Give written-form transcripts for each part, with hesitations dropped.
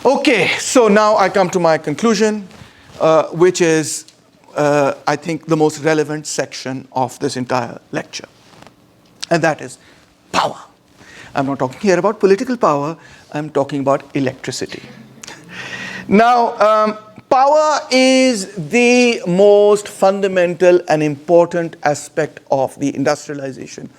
Okay, so now I come to my conclusion, which is, I think, the most relevant section of this entire lecture. And that is power. I'm not talking here about political power, I'm talking about electricity. Now, power is the most fundamental and important aspect of the industrialization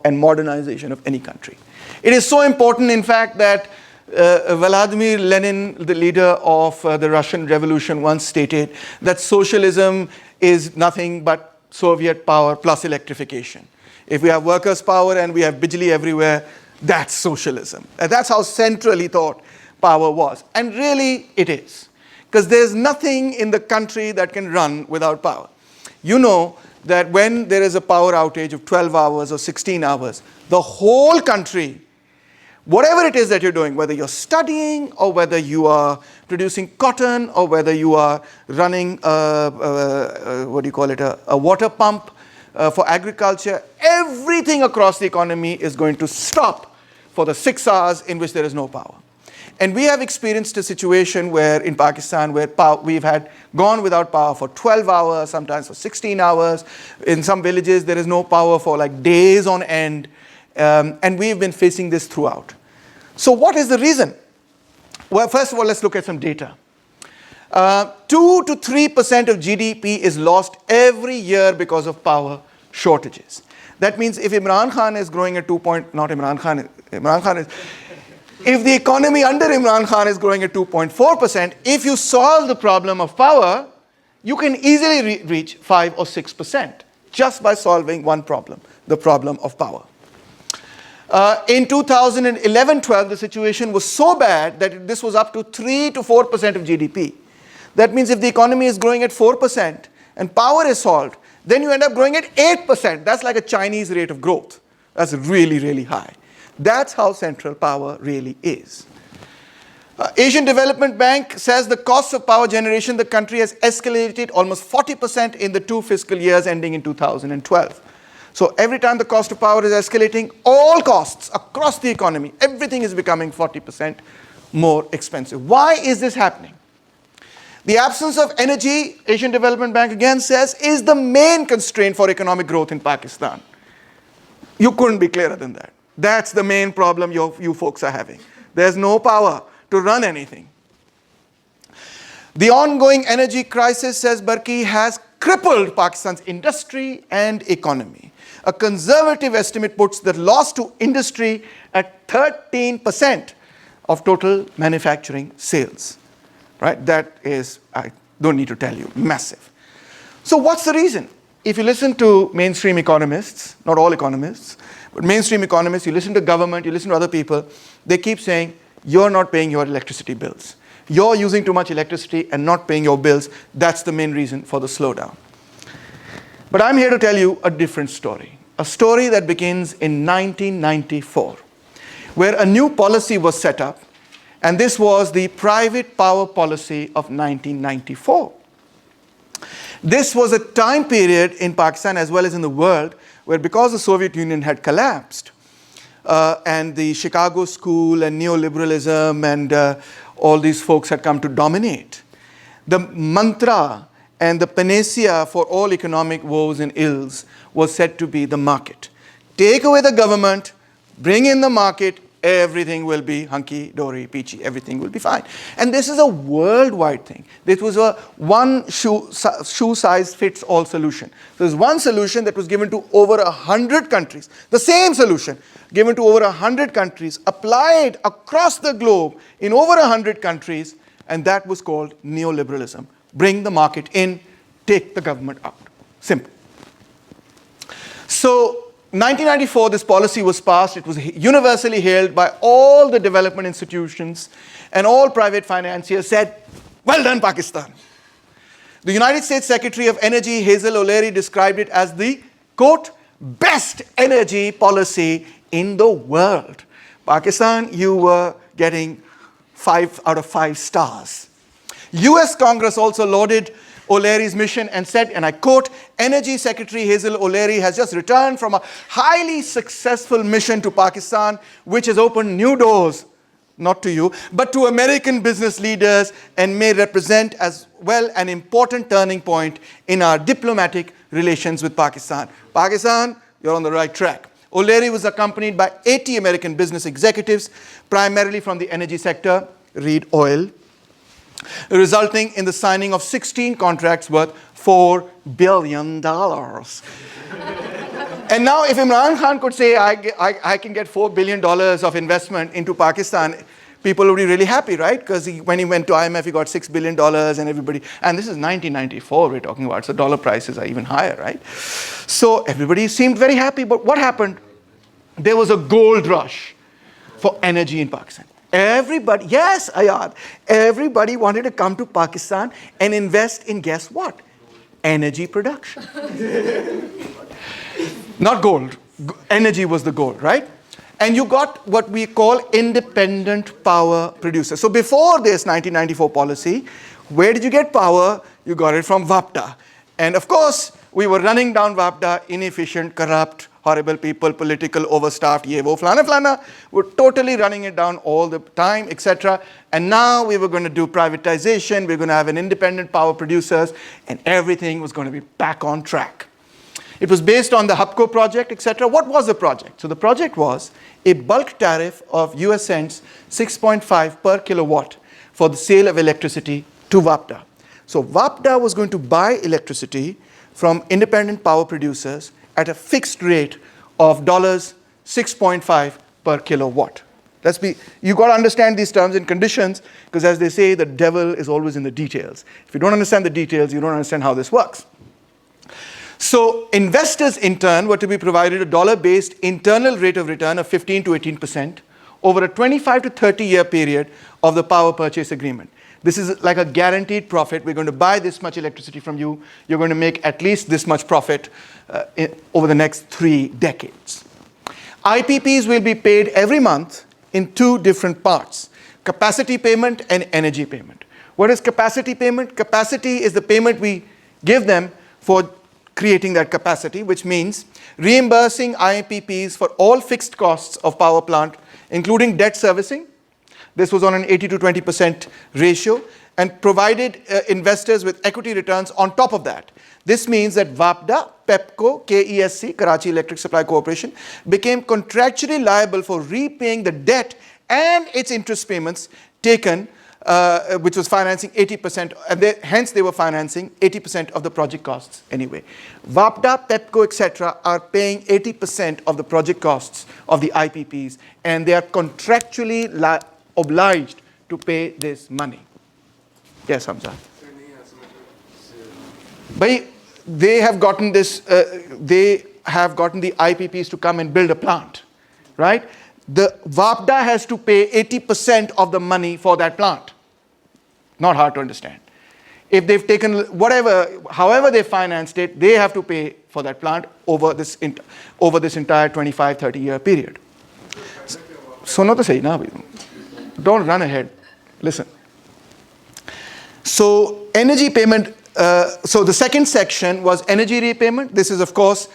and modernization of any country. It is so important, in fact, that Vladimir Lenin, the leader of the Russian Revolution, once stated that socialism is nothing but Soviet power plus electrification. If we have workers' power and we have bijli everywhere, that's socialism. And that's how central he thought power was. And really, it is. Because there's nothing in the country that can run without power. You know that when there is a power outage of 12 hours or 16 hours, the whole country, whatever it is that you're doing, whether you're studying or whether you are producing cotton or whether you are running a water pump for agriculture, everything across the economy is going to stop for the 6 hours in which there is no power. And we have experienced a situation where in Pakistan where we've had gone without power for 12 hours, sometimes for 16 hours. In some villages there is no power for like days on end. And we've been facing this throughout. So what is the reason? Well, first of all, let's look at some data. 2 to 3% of GDP is lost every year because of power shortages. That means if Imran Khan is growing at if the economy under Imran Khan is growing at 2.4%, if you solve the problem of power, you can easily reach 5 or 6% just by solving one problem, the problem of power. In 2011-12, the situation was so bad that this was up to 3 to 4% of GDP. That means if the economy is growing at 4% and power is solved, then you end up growing at 8%. That's like a Chinese rate of growth. That's really, really high. That's how central power really is. Asian Development Bank says the cost of power generation in the country has escalated almost 40% in the 2 fiscal years ending in 2012. So every time the cost of power is escalating, all costs across the economy, everything is becoming 40% more expensive. Why is this happening? The absence of energy, Asian Development Bank again says, is the main constraint for economic growth in Pakistan. You couldn't be clearer than that. That's the main problem you folks are having. There's no power to run anything. The ongoing energy crisis, says Barki, has crippled Pakistan's industry and economy. A conservative estimate puts the loss to industry at 13% of total manufacturing sales. Right? That is, I don't need to tell you, massive. So what's the reason? If you listen to mainstream economists, not all economists, but mainstream economists, you listen to government, you listen to other people, they keep saying, you're not paying your electricity bills. You're using too much electricity and not paying your bills. That's the main reason for the slowdown. But I'm here to tell you a different story. A story that begins in 1994, where a new policy was set up, and this was the private power policy of 1994. This was a time period in Pakistan as well as in the world where, because the Soviet Union had collapsed and the Chicago School and neoliberalism and all these folks had come to dominate, the mantra and the panacea for all economic woes and ills was said to be the market. Take away the government, bring in the market, everything will be hunky-dory, peachy, everything will be fine. And this is a worldwide thing. This was a one shoe size fits all solution. There's one solution that was given to over 100 countries. The same solution given to over 100 countries, applied across the globe in over 100 countries, and that was called neoliberalism. Bring the market in, take the government out. Simple. So 1994, this policy was passed. It was universally hailed by all the development institutions, and all private financiers said, well done, Pakistan. The United States Secretary of Energy, Hazel O'Leary, described it as the, quote, best energy policy in the world. Pakistan, you were getting 5 out of 5 stars. US Congress also lauded O'Leary's mission and said, and I quote, Energy Secretary Hazel O'Leary has just returned from a highly successful mission to Pakistan, which has opened new doors not to you, but to American business leaders, and may represent as well an important turning point in our diplomatic relations with Pakistan. Pakistan, you're on the right track. O'Leary was accompanied by 80 American business executives, primarily from the energy sector, read oil, resulting in the signing of 16 contracts worth $4 billion. And now if Imran Khan could say, I can get $4 billion of investment into Pakistan, people would be really happy, right? Because when he went to IMF, he got $6 billion and everybody, and this is 1994 we're talking about, so dollar prices are even higher, right? So everybody seemed very happy, but what happened? There was a gold rush for energy in Pakistan. Everybody, yes, Ayad, everybody wanted to come to Pakistan and invest in, guess what? Energy production. Not gold. Energy was the goal, right? And you got what we call independent power producers. So before this 1994 policy, where did you get power? You got it from WAPDA. And of course, we were running down WAPDA, inefficient, corrupt, horrible people, political, overstaffed, ye wo, flana, flana. We're totally running it down all the time, etc. And now we were going to do privatization. We're going to have an independent power producers, and everything was going to be back on track. It was based on the HUPCO project, etc. What was the project? So the project was a bulk tariff of US cents 6.5 per kilowatt for the sale of electricity to WAPDA. So WAPDA was going to buy electricity from independent power producers at a fixed rate of $6.5 per kilowatt. You got to understand these terms and conditions, because as they say, the devil is always in the details. If you don't understand the details, you don't understand how this works. So investors, in turn, were to be provided a dollar-based internal rate of return of 15 to 18% over a 25 to 30-year period of the power purchase agreement. This is like a guaranteed profit. We're going to buy this much electricity from you. You're going to make at least this much profit over the next 3 decades. IPPs will be paid every month in 2 different parts: capacity payment and energy payment. What is capacity payment? Capacity is the payment we give them for creating that capacity, which means reimbursing IPPs for all fixed costs of power plant, including debt servicing. This was on an 80 to 20% ratio, and provided investors with equity returns on top of that. This means that WAPDA, PEPCO, KESC, Karachi Electric Supply Corporation, became contractually liable for repaying the debt and its interest payments taken, which was financing 80%, and hence they were financing 80% of the project costs anyway. WAPDA, PEPCO, etc. are paying 80% of the project costs of the IPPs, and they are contractually obliged to pay this money. Yes, Hamza. But they have gotten this. They have gotten the IPPs to come and build a plant, right? The WAPDA has to pay 80% of the money for that plant. Not hard to understand. If they've taken however they financed it, they have to pay for that plant over this entire 25, 30-year period. So not to say, no, don't run ahead. Listen. So energy payment. So the second section was energy repayment. This is, of course,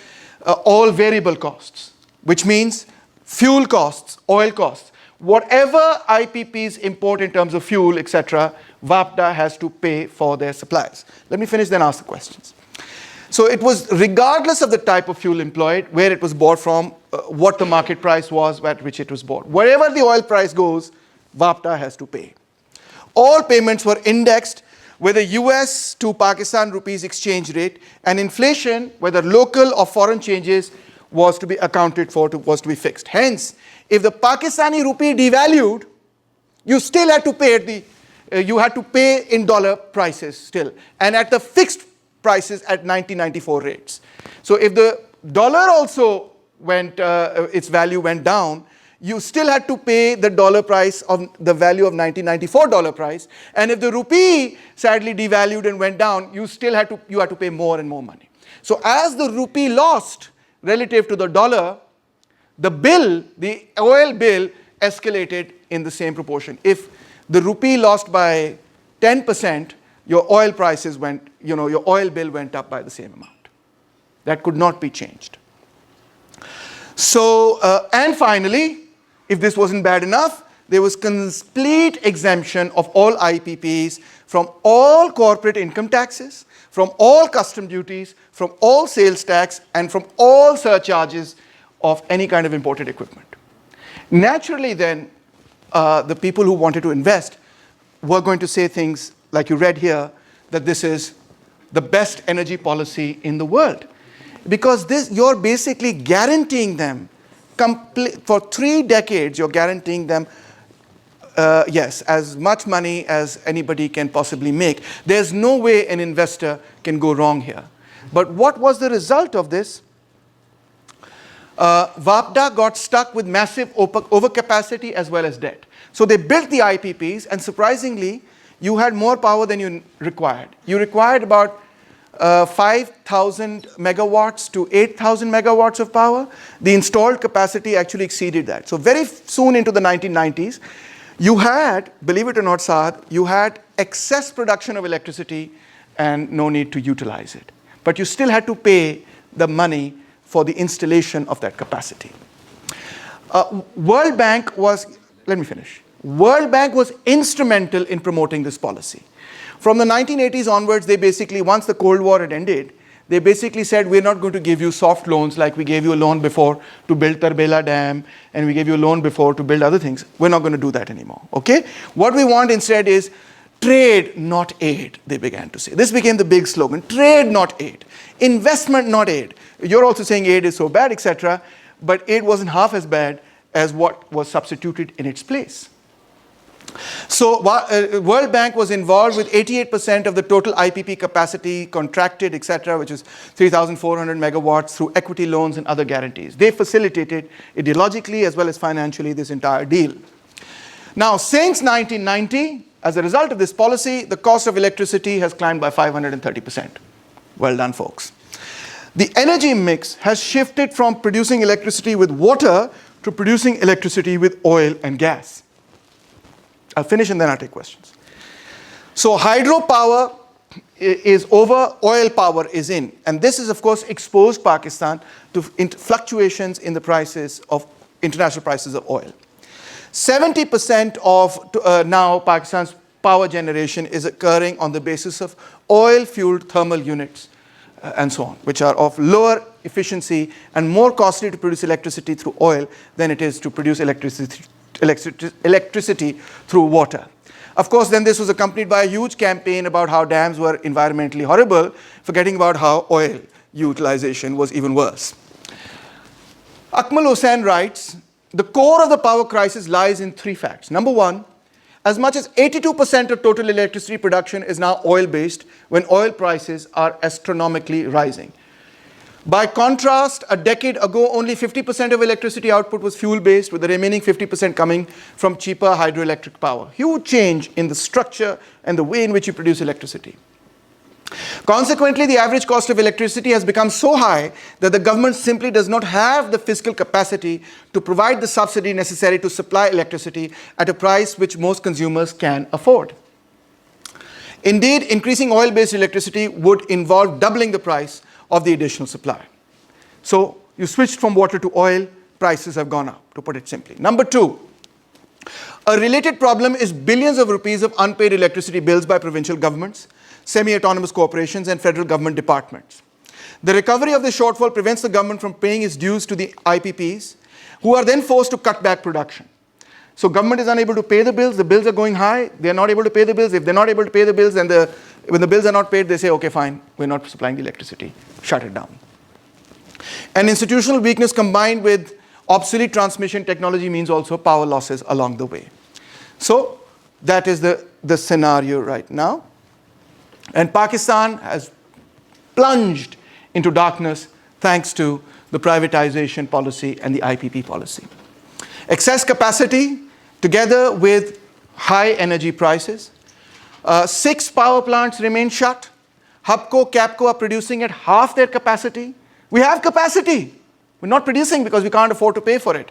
all variable costs, which means fuel costs, oil costs. Whatever IPPs import in terms of fuel, etc., WAPDA has to pay for their supplies. Let me finish, then ask the questions. So it was regardless of the type of fuel employed, where it was bought from, what the market price was at which it was bought. Wherever the oil price goes, WAPDA has to pay. All payments were indexed with the US to Pakistan rupees exchange rate, and inflation, whether local or foreign changes, was to be accounted for, was to be fixed. Hence, if the Pakistani rupee devalued, you still had to pay you had to pay in dollar prices still, and at the fixed prices at 1994 rates. So if the dollar also its value went down, you still had to pay the dollar price of the value of 1994 dollar price. And if the rupee sadly devalued and went down, you had to pay more and more money. So as the rupee lost relative to the dollar, the oil bill escalated in the same proportion. If the rupee lost by 10%, your oil prices your oil bill went up by the same amount. That could not be changed. So, and finally, if this wasn't bad enough, there was complete exemption of all IPPs from all corporate income taxes, from all custom duties, from all sales tax, and from all surcharges of any kind of imported equipment. Naturally then, the people who wanted to invest were going to say things like you read here, that this is the best energy policy in the world. Because this, you're basically guaranteeing them, for 3 decades, you're guaranteeing them, yes, as much money as anybody can possibly make. There's no way an investor can go wrong here. But what was the result of this? WAPDA got stuck with massive overcapacity as well as debt. So they built the IPPs, and surprisingly, you had more power than you required. You required about 5,000 megawatts to 8,000 megawatts of power. The installed capacity actually exceeded that. So very soon into the 1990s, you had, believe it or not, Saad, you had excess production of electricity and no need to utilize it. But you still had to pay the money for the installation of that capacity. World Bank was, let me finish. World Bank was instrumental in promoting this policy. From the 1980s onwards, they basically, once the Cold War had ended, they basically said, we're not going to give you soft loans like we gave you a loan before to build Tarbela Dam, and we gave you a loan before to build other things. We're not going to do that anymore, okay? What we want instead is trade, not aid, they began to say. This became the big slogan, trade, not aid. Investment, not aid. You're also saying aid is so bad, etc., but aid wasn't half as bad as what was substituted in its place. So World Bank was involved with 88% of the total IPP capacity contracted, etc., which is 3,400 megawatts through equity loans and other guarantees. They facilitated ideologically as well as financially this entire deal. Now, since 1990, as a result of this policy, the cost of electricity has climbed by 530%. Well done, folks. The energy mix has shifted from producing electricity with water to producing electricity with oil and gas. I'll finish and then I'll take questions. So hydropower is over, oil power is in. And this has, of course, exposed Pakistan to fluctuations in the prices of international prices of oil. 70% of now Pakistan's power generation is occurring on the basis of oil-fueled thermal units and so on, which are of lower efficiency and more costly to produce electricity through oil than it is to produce electricity through water. Of course, then this was accompanied by a huge campaign about how dams were environmentally horrible, forgetting about how oil utilization was even worse. Akmal Hussain writes, the core of the power crisis lies in 3 facts. Number 1, as much as 82% of total electricity production is now oil-based when oil prices are astronomically rising. By contrast, a decade ago, only 50% of electricity output was fuel-based, with the remaining 50% coming from cheaper hydroelectric power. Huge change in the structure and the way in which you produce electricity. Consequently, the average cost of electricity has become so high that the government simply does not have the fiscal capacity to provide the subsidy necessary to supply electricity at a price which most consumers can afford. Indeed, increasing oil-based electricity would involve doubling the price of the additional supply. So you switched from water to oil, prices have gone up, to put it simply. Number 2, a related problem is billions of rupees of unpaid electricity bills by provincial governments, semi-autonomous corporations and federal government departments. The recovery of the shortfall prevents the government from paying its dues to the IPPs, who are then forced to cut back production. So government is unable to pay the bills are going high, they're not able to pay the bills. If they're not able to pay the bills, then when the bills are not paid, they say, okay, fine, we're not supplying the electricity, shut it down. And institutional weakness combined with obsolete transmission technology means also power losses along the way. So that is the scenario right now. And Pakistan has plunged into darkness thanks to the privatization policy and the IPP policy. Excess capacity together with high energy prices. 6 power plants remain shut. HUBCO, CAPCO are producing at half their capacity. We have capacity. We're not producing because we can't afford to pay for it.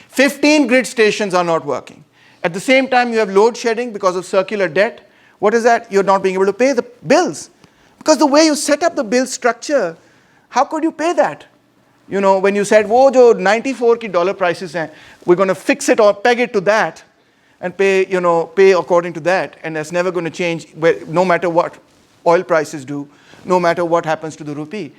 15 grid stations are not working. At the same time, you have load shedding because of circular debt. What is that? You're not being able to pay the bills. Because the way you set up the bill structure, how could you pay that? You know, when you said, wo jo $94 dollar prices hain, we're going to fix it or peg it to that. and pay according to that, and that's never going to change no matter what oil prices do, no matter what happens to the rupee.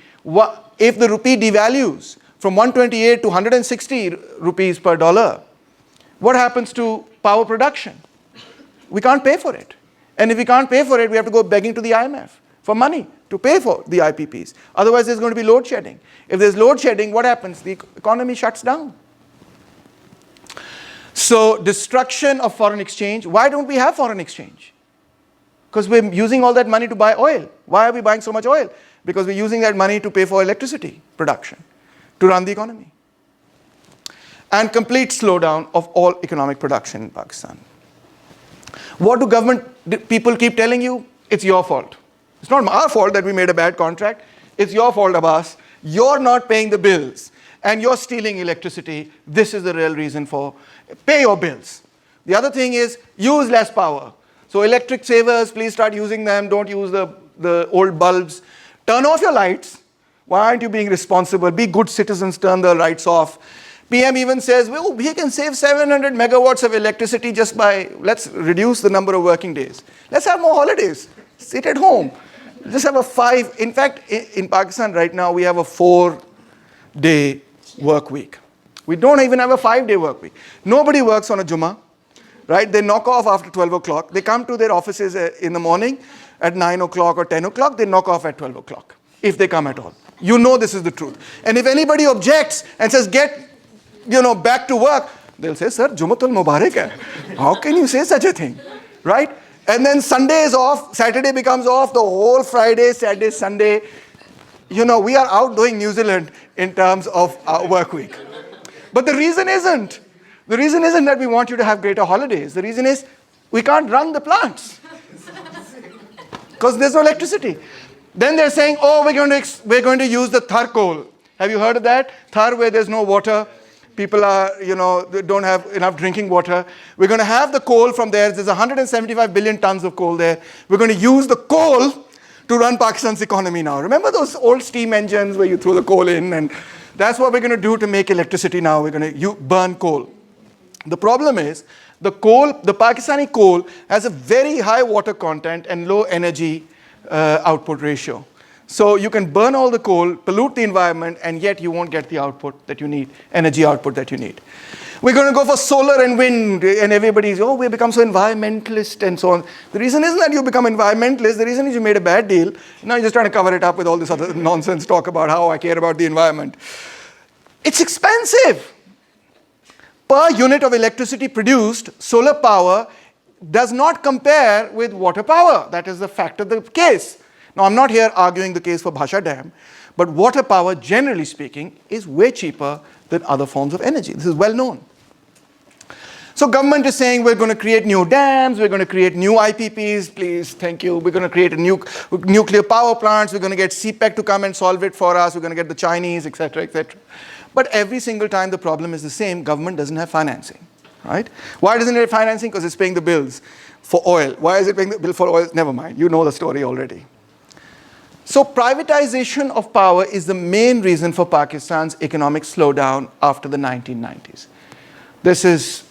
If the rupee devalues from 128 to 160 rupees per dollar, what happens to power production? We can't pay for it. And if we can't pay for it, we have to go begging to the IMF for money to pay for the IPPs. Otherwise, there's going to be load shedding. If there's load shedding, what happens? The economy shuts down. So destruction of foreign exchange. Why don't we have foreign exchange? Because we're using all that money to buy oil. Why are we buying so much oil? Because we're using that money to pay for electricity production, to run the economy. And complete slowdown of all economic production in Pakistan. What do government people keep telling you? It's your fault. It's not our fault that we made a bad contract. It's your fault, Abbas. You're not paying the bills. And you're stealing electricity. This is the real reason for pay your bills. The other thing is use less power. So electric savers, please start using them. Don't use the old bulbs. Turn off your lights. Why aren't you being responsible? Be good citizens, turn the lights off. PM even says, well, we can save 700 megawatts of electricity just by, let's reduce the number of working days. Let's have more holidays. Sit at home. Just have a 5. In fact, in Pakistan right now, we have a 4-day work week. We don't even have a 5-day work week. Nobody works on a Jummah, right? They knock off after 12 o'clock. They come to their offices in the morning at 9 o'clock or 10 o'clock. They knock off at 12 o'clock, if they come at all. You know this is the truth. And if anybody objects and says, get back to work, they'll say, sir, Jummatul Mubarak hai. How can you say such a thing, right? And then Sunday is off, Saturday becomes off, the whole Friday, Saturday, Sunday. We are outdoing New Zealand in terms of our work week. But the reason isn't that we want you to have greater holidays. The reason is we can't run the plants because there's no electricity. Then they're saying, oh, we're going to use the Thar coal. Have you heard of that? Thar, where there's no water. People are, they don't have enough drinking water. We're going to have the coal from there. There's 175 billion tons of coal there. We're going to use the coal to run Pakistan's economy now. Remember those old steam engines where you throw the coal in? And that's what we're going to do to make electricity now. We're going to burn coal. The problem is, the Pakistani coal has a very high water content and low energy output ratio. So you can burn all the coal, pollute the environment, and yet you won't get the output that you need, energy output that you need. We're going to go for solar and wind, and everybody's, we become so environmentalist and so on. The reason isn't that you become environmentalist, the reason is you made a bad deal. Now you're just trying to cover it up with all this other nonsense talk about how I care about the environment. It's expensive. Per unit of electricity produced, solar power does not compare with water power. That is the fact of the case. Now, I'm not here arguing the case for Bhasha Dam, but water power, generally speaking, is way cheaper than other forms of energy. This is well known. So government is saying we're going to create new dams, we're going to create new IPPs, please, thank you. We're going to create a nuclear power plants, we're going to get CPEC to come and solve it for us, we're going to get the Chinese, etc., etc. But every single time the problem is the same, government doesn't have financing, right? Why doesn't it have financing? Because it's paying the bills for oil. Why is it paying the bill for oil? Never mind, you know the story already. So privatization of power is the main reason for Pakistan's economic slowdown after the 1990s. This is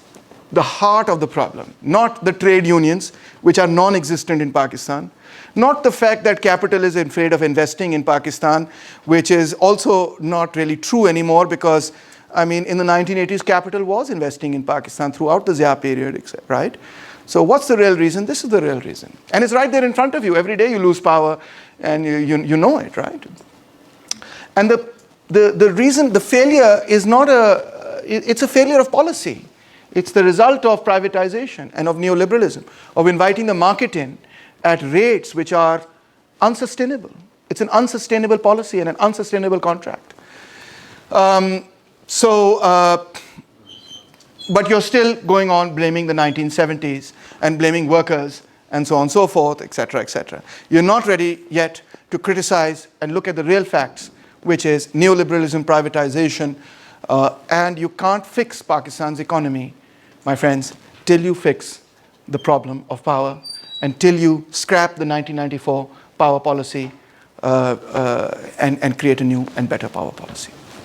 the heart of the problem, not the trade unions, which are non-existent in Pakistan, not the fact that capital is afraid of investing in Pakistan, which is also not really true anymore because, in the 1980s, capital was investing in Pakistan throughout the Zia period, right? So what's the real reason? This is the real reason. And it's right there in front of you. Every day you lose power and you know it, right? And the reason, the failure is not it's a failure of policy. It's the result of privatization and of neoliberalism, of inviting the market in at rates which are unsustainable. It's an unsustainable policy and an unsustainable contract. But you're still going on blaming the 1970s and blaming workers and so on and so forth, etc., etc. You're not ready yet to criticize and look at the real facts, which is neoliberalism, privatization, and you can't fix Pakistan's economy, my friends, till you fix the problem of power and till you scrap the 1994 power policy and create a new and better power policy.